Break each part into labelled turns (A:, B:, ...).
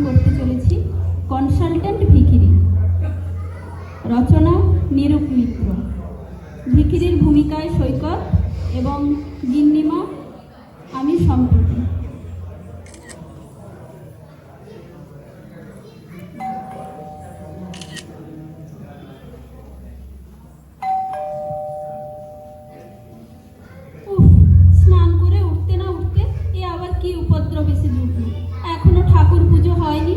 A: করতে চলেছি কনসালটেন্ট ভিখিরি। রচনা নিরূপ মিত্র। ভিখিরির ভূমিকায় সৈকত এবং গিন্নিমা আমি সম্প্রতি। স্নান করে উঠতে না উঠতে এ আবার কি উপদ্রব এসে জুটল। এখনো ঠাকুর পুজো হয়নি।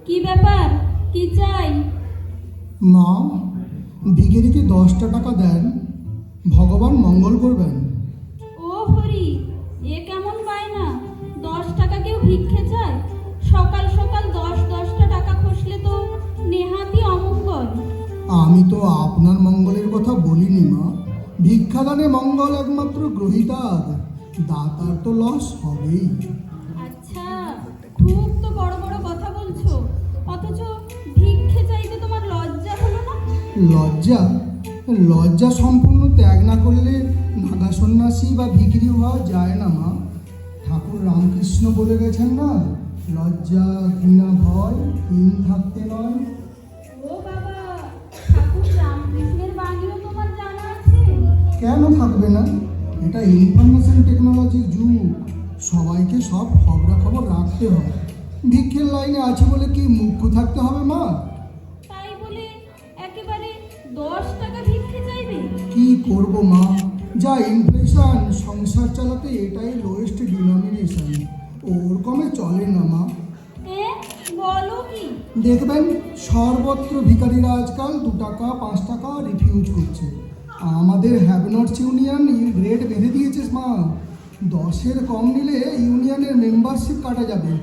A: কি ব্যাপার, কি চাই?
B: মা, ভিখিরিকে 10টা টাকা দেন, ভগবান মঙ্গল করবেন।
A: ও হরি, এ কেমন বায়না? 10 টাকা কেউ ভিক্ষে চায়? সকাল সকাল 10-10টা টাকা খসলে তো নেহাতি অমঙ্গল।
B: আমি তো আপনার মঙ্গলের কথা বলিনি মা। ভিক্ষাদানে মঙ্গল একমাত্র গ্রহীতার, দাতার তো লস হবেই।
A: আচ্ছা, খুব তো বড় বড় কথা বলছো, অথচ ভিক্ষে চাইতে তোমার লজ্জা হলো না?
B: লজ্জা? লজ্জা সম্পূর্ণ ত্যাগ না করলে নাগা সন্ন্যাসী বা ভিখিরি হওয়া যায় না মা। ঠাকুর রামকৃষ্ণ বলে গেছেন না, লজ্জা ঘৃণা ভয় তিন থাকতে নয়।
A: ও বাবা, ঠাকুর রামকৃষ্ণের বাণীও তোমার জানা আছে?
B: কেন থাকবে না? এটা ইনফরমেশন টেকনোলজির যুগ, সবাইকে সব খবরাখবর রাখতে হয়। ভিক্ষের লাইনে আছে বলে কি মুখ্য থাকতে হবে মা?
A: তাই বলে একেবারে 10 টাকা ভিক্ষে চাইবে?
B: কি করব মা, যা ইনফ্লেশন, সংসার চালাতে এটাই লোয়েস্ট ডিনোমিনেশন, ওর কমে চলে না মা।
A: বলো কি?
B: দেখবেন সর্বত্র ভিখারিরা আজকাল 2 টাকা 5 টাকা রিফিউজ করছে। আমাদের হ্যাভনটস ইউনিয়ন রেট বেঁধে দিয়েছে মা, 10-এর কম নিলে ইউনিয়নের মেম্বারশিপ কাটা যাবে।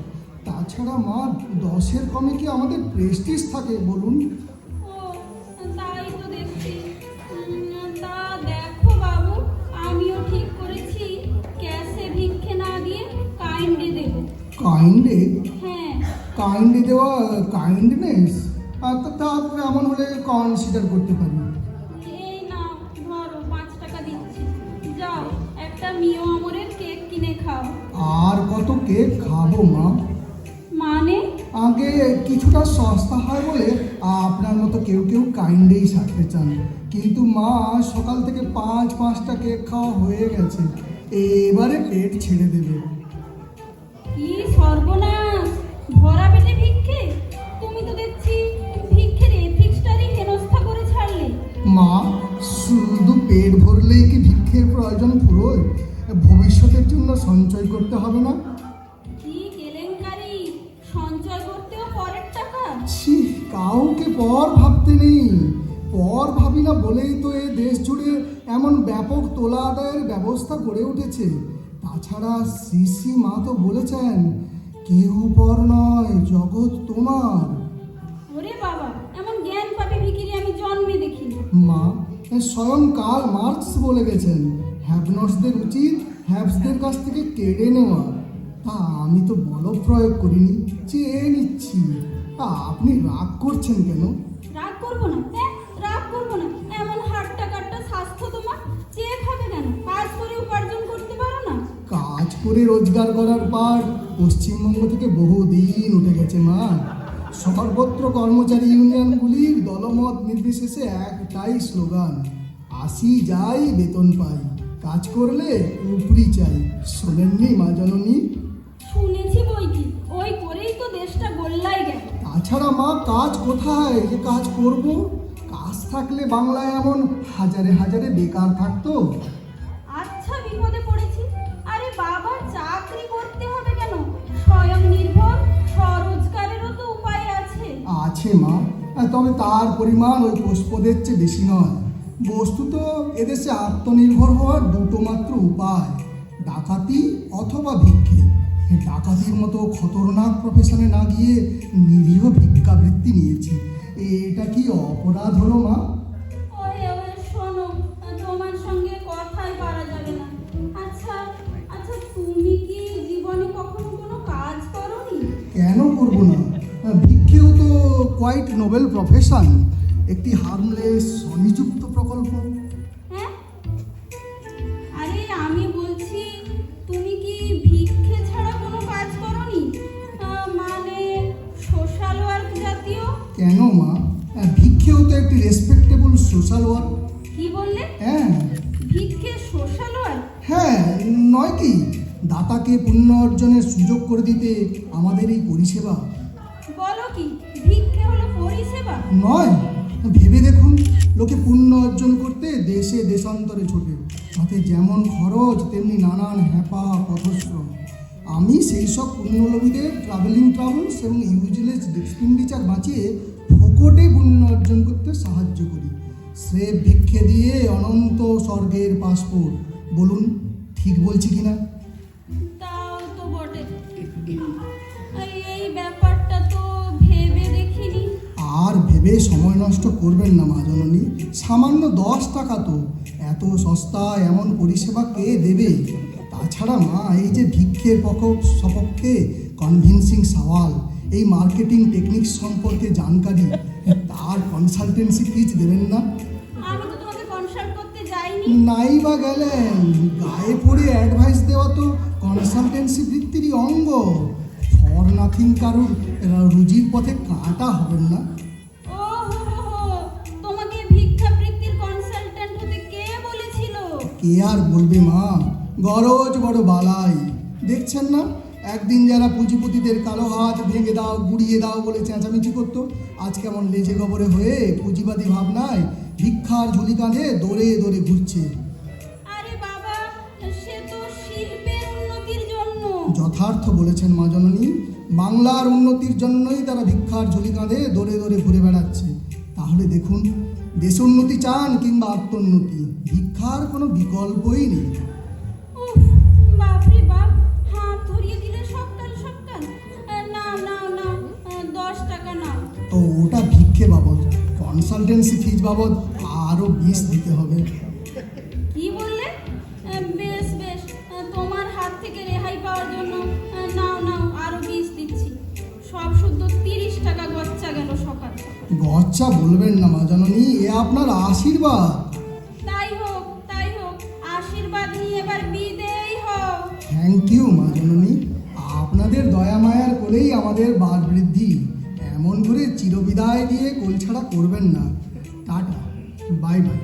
B: তাছাড়া মা, 10-এর কমে কি আমাদের প্রেস্টিজ থাকে বলুন?
A: ও, তাই তো দেখছি। তা দেখো বাবু, আমিও ঠিক করেছি ক্যাশে ভিক্ষে না দিয়ে কাইন্ডে দেব।
B: কাইন্ডে?
A: হ্যাঁ।
B: কাইন্ডে দেওয়া কাইন্ডনেস? তা এমন হলে কনসিডার করতে পারি।
A: এই নাও, ধরো 5 টাকা দিচ্ছি, যাও একটা মিও আমরের কেক কিনে খাও।
B: আর কত কেক খাবো মা?
A: মানে?
B: আগে কিছুটা সস্তা হয় বলে আপনার মতো কেউ কেউ কাইন্ডেই সারতে চান, কিন্তু মা সকাল থেকে 5-5টা কেক খাওয়া হয়ে গেছে, এবারে পেট ছেড়ে দেবে।
A: কি সর্বনাশ, ভরা পেটে ভিক্ষে! তুমি তো দেখছি ভিক্ষের এথিক্সটারই হেনস্থা করে ছাড়লে।
B: মা, শুধু পেট ভরলেই কি ভিক্ষের প্রয়োজন পুরোয়? ভবিষ্যতের জন্য সঞ্চয় করতে হবে না?
A: কি কেলেঙ্কারি, সঞ্চয় করতেও পরের টাকা?
B: ছি, কাউকে পর ভাবতে নেই। পর ভাবি না বলেই তো এ দেশ জুড়ে এমন ব্যাপক তোলা আদায়ের ব্যবস্থা গড়ে উঠেছে। তাছাড়া শ্রী শ্রী মা তো বলেছেন, কেউ পর নয়, জগৎ তোমার।
A: ওরে বাবা, এমন জ্ঞান পাপী ভিখিরি আমি জন্মে দেখিনি।
B: মা, স্বয়ং কার্ল মার্কস বলে গেছেন, হ্যাভনটসদের উচিত হ্যাভসদের কাছ থেকে কেড়ে নেওয়া। তা আমি তো বল প্রয়োগ করিনি, চেয়ে নিচ্ছি। আপনি রাগ করছেন কেন?
A: রাগ করবো না? রাগ করবো না? এমন হাট্টা কাট্টা স্বাস্থ্য তোমার, চেয়ে থাকে কেন? কাজ করে উপার্জন করতে পারো না?
B: কাজ করে রোজগার করার পর পশ্চিমবঙ্গ থেকে বহুদিন উঠে গেছে মা। সর্বত্র কর্মচারী ইউনিয়নগুলির দলমত নির্বিশেষে একটাই স্লোগান, আসি যাই বেতন পাই, কাজ করলে উপরি চাই। শোনেননি মা জননী?
A: শুনেছি বই কি, ওই করেই তো দেশটা গোল্লাই গেল।
B: তাছাড়া মা, কাজ কোথায় যে কাজ করব? কাজ থাকলে বাংলায় এমন হাজারে হাজারে বেকার থাকতো।
A: আচ্ছা, বিপদে পড়েছি। আরে বাবা, চাকরি করতে হবে কেন? স্বয়ং নির্ভর স্বরোজগারেরও তো উপায় আছে।
B: আছে মা, তবে তার পরিমাণ ওই পুষ্পদের চেয়ে বেশি নয়। বস্তুত এদেশে আত্মনির্ভর হওয়ার দুটো মাত্র উপায়, ডাকাতি অথবা ভিক্ষে। ডাকাতির মতো খতরনাক প্রফেশনে না গিয়ে নিরীহ ভিক্ষাবৃত্তি নিয়েছি, এটা কি অপরাধ হলো মা?
A: ওরে শোনো, তোমার সঙ্গে কথাই পারা যাবে না। আচ্ছা আচ্ছা, তুমি কি জীবনে কখনো কোনো কাজ করোনি?
B: কেন করব না? ভিক্ষেও তো কোয়াইট নোবেল প্রফেশন, একটি হার্মলেস স্বনিযুক্ত প্রকল্প।
A: হ্যাঁ, আরে আমি বলছি, তুমি কি ভিক্ষে
B: একটি রেসপেক্টেবল সোশ্যাল ওয়ার্ক।
A: কি বললে?
B: হ্যাঁ
A: ভিক্ষে সোশ্যাল ওয়ার্ক?
B: হ্যাঁ, নয় কি? দাতাকে পুণ্য অর্জনের সুযোগ করে দিতে আমাদের এই পরিষেবা।
A: বলো কি, ভিক্ষে হলো পরিষেবা?
B: নয়, ভেবে দেখুন, লোকে পুণ্য অর্জন করতে দেশে দেশান্তরে ছোটে, তাতে যেমন খরচ তেমনি নানান হ্যাপা পথশ্রম। আমি সেই সব পুণ্যলোভীদের ট্রাভেলস এবং ইউজলেস এক্সপেন্ডিচার বাঁচিয়ে ফোকটে পুণ্য অর্জন করতে সাহায্য করি। স্রেফ ভিক্ষে দিয়ে অনন্ত স্বর্গের পাসপোর্ট। বলুন ঠিক বলছি কিনা?
A: তাও তো বটে। এই ব্যাপারটা তো ভেবে দেখিনি।
B: আর ভেবে সময় নষ্ট করবেন না মা জননী, সামান্য 10 টাকা তো, এত সস্তা এমন পরিষেবা কে দেবে? তাছাড়া মা, এই যে ভিক্ষের সপক্ষে কনভিন্সিং সওয়াল, এই মার্কেটিং টেকনিক সম্পর্কে জানকারি, তার কনসালটেন্সি ফিজ দেবেন না?
A: আমি তো তোমাকে কনসাল্ট করতে যাইনি।
B: নাই বা গেলেন, গায়ে পড়ে অ্যাডভাইস দেওয়া তো কনসালটেন্সি বৃত্তিরই অঙ্গ। ফর নাথিং কারুর রুজির পথে কাঁটা হবেন না।
A: ও হো হো হো, তোমাকে ভিক্ষাবৃত্তির কনসালট্যান্ট হতে কে বলেছিল?
B: কে আর বলবে মা, গরজ বড় বালাই। দেখছেন না, একদিন যারা পুঁজিপতিদের কালো হাত ভেঙে দাও গুড়িয়ে দাও বলে চেঁচামেচি করতো, আজ কেমন লেজে গবরে হয়ে পুঁজিবাদী ভাবনায় ভিক্ষার ঝুলি কাঁধে দৌড়ে দৌড়ে ঘুরছে।
A: আরে বাবা, সে তো শিল্পের উন্নতির জন্য।
B: যথার্থ বলেছেন মা জননী, বাংলার উন্নতির জন্যই তারা ভিক্ষার ঝুলি কাঁধে দৌড়ে দৌড়ে ঘুরে বেড়াচ্ছে। তাহলে দেখুন, দেশোন্নতি চান কিংবা আত্মোন্নতি, ভিক্ষার কোনো বিকল্পই নেই।
A: উফ, বাপরে বাপ, হাত ধরিয়ে দিলে সকাল সকাল। নাও নাও নাও, 10 টাকা নাও।
B: তো ওটা ভিক্ষে বাবদ, কনসালটেন্সি ফিজ বাবদ আরও 20 দিতে হবে।
A: কি বললে? বেশ বেশ, তোমার হাত থেকে রেহাই পাওয়ার জন্য নাও নাও, আরো 20 দিচ্ছি। সব শুদ্ধ 30 টাকা গচ্চা গেল সকাল সকাল।
B: গচ্চা বলবেন না মা জননী, এ আপনার আশীর্বাদ।
A: তাই হোক তাই হোক, আশীর্বাদ নিয়ে এবার বিদেয় হও।
B: থ্যাংক ইউ মা জননী, আপনাদের দয়া মায়ার করেই আমাদের বার বৃদ্ধি। এমন করে চিরবিদায় দিয়ে কোলছাড়া করবেন না। Tata, bye bye.